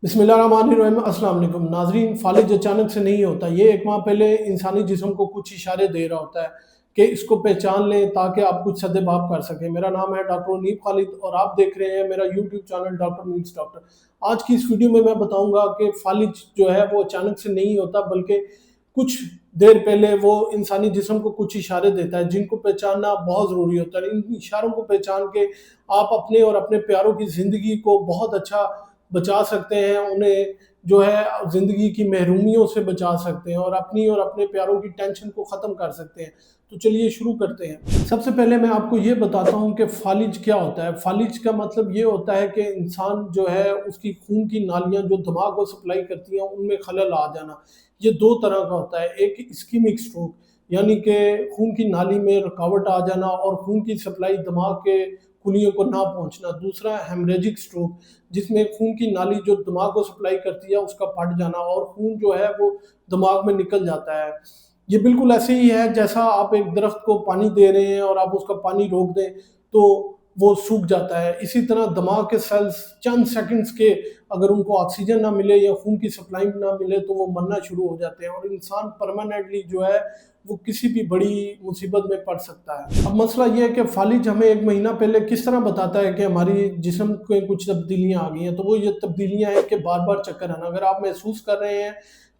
बिस्मिल्लाहिर्रहमानिर्रहीम। अस्सलाम वालेकुम नाजरीन। फालिज अचानक से नहीं होता, ये एक माह पहले इंसानी जिस्म को कुछ इशारे दे रहा होता है कि इसको पहचान लें ताकि आप कुछ सद्देबाप कर सकें। मेरा नाम है डॉक्टर उनीब खालिद और आप देख रहे हैं मेरा YouTube channel doctor meets doctor. आज की इस वीडियो में मैं बताऊंगा कि फालिज जो है वो अचानक से नहीं होता, बल्कि कुछ देर पहले वो इंसानी जिस्म को कुछ इशारे देता है जिनको पहचानना बहुत ज़रूरी होता है। इन इशारों को पहचान के आप अपने और अपने प्यारों की ज़िंदगी को बहुत अच्छा बचा सकते हैं, उन्हें जो है ज़िंदगी की महरूमियों से बचा सकते हैं और अपनी और अपने प्यारों की टेंशन को ख़त्म कर सकते हैं। तो चलिए शुरू करते हैं। सबसे पहले मैं आपको ये बताता हूँ कि फालिज क्या होता है। फालिज का मतलब ये होता है कि इंसान जो है उसकी खून की नालियाँ जो दिमाग को सप्लाई करती हैं उनमें खलल आ जाना। ये दो तरह का होता है, एक इस्कीमिक स्ट्रोक यानी कि खून की नाली में रुकावट आ जाना और खून की सप्लाई दिमाग के कुलियों को ना पहुंचना। दूसरा हेमरेजिक स्ट्रोक, जिसमें खून की नाली जो दिमाग को सप्लाई करती है उसका फट जाना और खून जो है वो दिमाग में निकल जाता है। ये बिल्कुल ऐसे ही है जैसा आप एक दरख्त को पानी दे रहे हैं और आप उसका पानी रोक दें तो वो सूख जाता है। इसी तरह दिमाग के सेल्स चंद सेकंड्स के अगर उनको ऑक्सीजन ना मिले या खून की सप्लाई ना मिले तो वो मरना शुरू हो जाते हैं और इंसान परमानेंटली जो है वो किसी भी बड़ी मुसीबत में पड़ सकता है। अब मसला ये है कि फालिज हमें एक महीना पहले किस तरह बताता है कि हमारी जिस्म के कुछ तब्दीलियां आ गई हैं। तो वो ये तब्दीलियां हैं कि बार बार चक्कर आना। अगर आप महसूस कर रहे हैं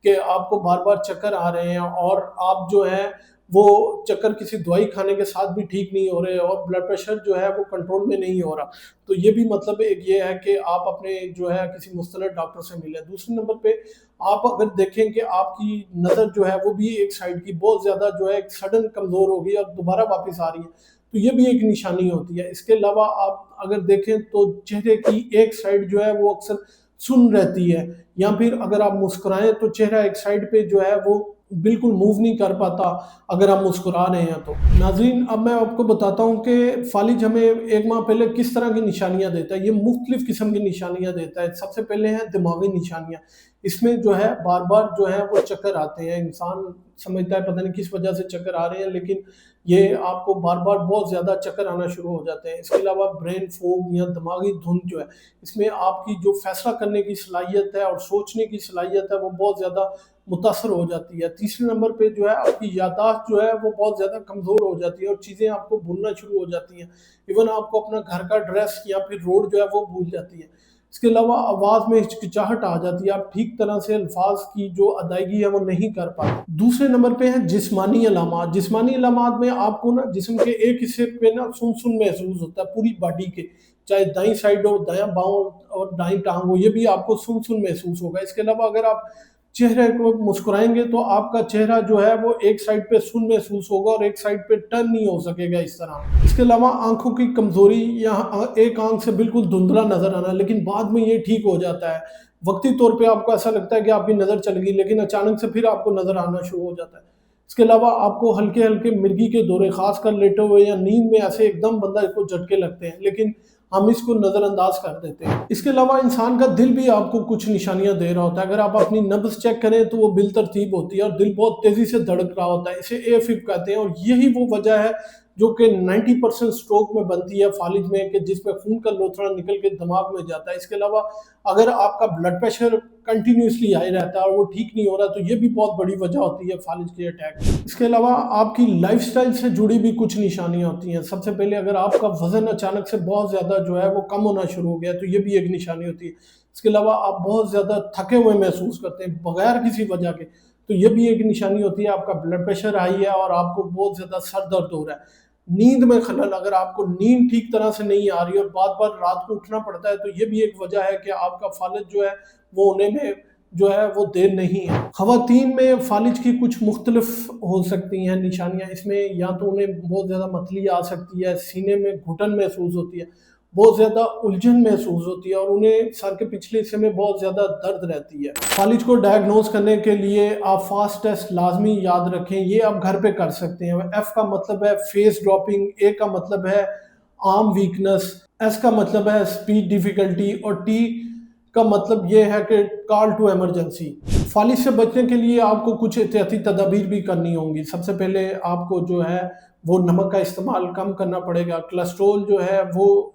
कि आपको बार बार चक्कर आ रहे हैं और आप जो है वो चक्कर किसी दवाई खाने के साथ भी ठीक नहीं हो रहे और ब्लड प्रेशर जो है वो कंट्रोल में नहीं हो रहा, तो ये भी मतलब एक ये है कि आप अपने जो है किसी मुस्तलर डॉक्टर से मिले। दूसरे नंबर पे आप अगर देखें कि आपकी नज़र जो है वो भी एक साइड की बहुत ज़्यादा जो है सडन कमज़ोर हो गई और दोबारा वापस आ रही है, तो ये भी एक निशानी होती है। इसके अलावा आप अगर देखें तो चेहरे की एक साइड जो है वो अक्सर सुन रहती है, या फिर अगर आप मुस्कुराएं तो चेहरा एक साइड पे जो है वो बिल्कुल मूव नहीं कर पाता अगर आप मुस्कुरा रहे हैं तो। नाज़रीन, अब मैं आपको बताता हूँ कि फालिज हमें एक माह पहले किस तरह की निशानियाँ देता है। ये मुख्तलिफ किस्म की निशानियाँ देता है। सबसे पहले हैं दिमागी निशानियाँ। इसमें जो है बार बार जो है वो चक्कर आते हैं। इंसान समझता है पता नहीं किस वजह से चक्कर आ रहे हैं, लेकिन ये आपको बार बार बहुत ज़्यादा चक्कर आना शुरू हो जाते हैं। इसके अलावा ब्रेन फोग या दिमागी धुंध जो है, इसमें आपकी जो फैसला करने की सलाहियत है और सोचने की सलाहियत है वो बहुत ज़्यादा मुतासर हो जाती है। तीसरे नंबर पे जो है आपकी याददाश्त जो है वो बहुत ज़्यादा कमज़ोर हो जाती है और चीज़ें आपको भूलना शुरू हो जाती हैं। इवन आपको अपना घर का ड्रेस या फिर रोड जो है वो भूल जाती है। इसके अलावा आवाज़ में हिचकिचाहट आ जाती है, आप ठीक तरह से अल्फाज की जो अदायगी है वो नहीं कर पाते। दूसरे नंबर पे है जिस्मानी अलामात। जिस्मानी अलामात में आपको ना जिस्म के एक हिस्से पे ना सुन सुन महसूस होता है पूरी बॉडी के, चाहे दाईं साइड हो, दायां बाँव और दाईं टांग हो, ये भी आपको सुन सुन महसूस होगा। इसके अलावा अगर आप चेहरे को मुस्कुराएंगे तो आपका चेहरा जो है वो एक साइड पे सुन महसूस होगा और एक साइड पे टर्न नहीं हो सकेगा इस तरह। इसके अलावा आंखों की कमजोरी या एक आंख से बिल्कुल धुंधला नजर आना, लेकिन बाद में ये ठीक हो जाता है। वक्ती तौर पे आपको ऐसा लगता है कि आपकी नजर चल गई, लेकिन अचानक से फिर आपको नजर आना शुरू हो जाता है। इसके अलावा आपको हल्के हल्के मिर्गी के दौरे, खासकर लेटे हुए या नींद में ऐसे एकदम बंदा को झटके लगते हैं, लेकिन हम इसको नज़रअंदाज कर देते हैं। इसके अलावा इंसान का दिल भी आपको कुछ निशानियां दे रहा होता है। अगर आप अपनी नब्ज चेक करें तो वो बिल तरतीब होती है और दिल बहुत तेजी से धड़क रहा होता है। इसे एफिब कहते हैं और यही वो वजह है जो कि 90% स्ट्रोक में बनती है फालिज में, कि जिसमें खून का लोथड़ा निकल के दिमाग में जाता है। इसके अलावा अगर आपका ब्लड प्रेशर कंटिन्यूसली हाई रहता है और वो ठीक नहीं हो रहा, तो ये भी बहुत बड़ी वजह होती है फालिज के अटैक। इसके अलावा आपकी लाइफस्टाइल से जुड़ी भी कुछ निशानियां होती हैं। सबसे पहले अगर आपका वजन अचानक से बहुत ज़्यादा जो है वो कम होना शुरू हो गया तो ये भी एक निशानी होती है। इसके अलावा आप बहुत ज़्यादा थके हुए महसूस करते हैं बगैर किसी वजह के, तो ये भी एक निशानी होती है। आपका ब्लड प्रेशर हाई है और आपको बहुत ज़्यादा सर दर्द हो रहा है। नींद में खलल, अगर आपको नींद ठीक तरह से नहीं आ रही और बार बार रात को उठना पड़ता है, तो ये भी एक वजह है कि आपका फालिज जो है वो होने में जो है वो देर नहीं है। खवातीन में फालिज की कुछ मुख्तलिफ हो सकती हैं निशानियाँ। इसमें या तो उन्हें बहुत ज़्यादा मतली आ सकती है, सीने में घुटन महसूस होती है, बहुत ज़्यादा उलझन महसूस होती है और उन्हें सर के पिछले हिस्से में बहुत ज़्यादा दर्द रहती है। फालिज को डायग्नोज करने के लिए आप फास्ट टेस्ट लाजमी याद रखें, ये आप घर पे कर सकते हैं। एफ का मतलब है फेस ड्रॉपिंग, ए का मतलब है आर्म वीकनेस, एस का मतलब है स्पीच डिफिकल्टी और टी का मतलब ये है कि कॉल टू इमरजेंसी। फालिज से बचने के लिए आपको कुछ एहतियाती तदाबीर भी करनी होंगी। सबसे पहले आपको जो है वो नमक का इस्तेमाल कम करना पड़ेगा। कोलेस्ट्रॉल जो है वो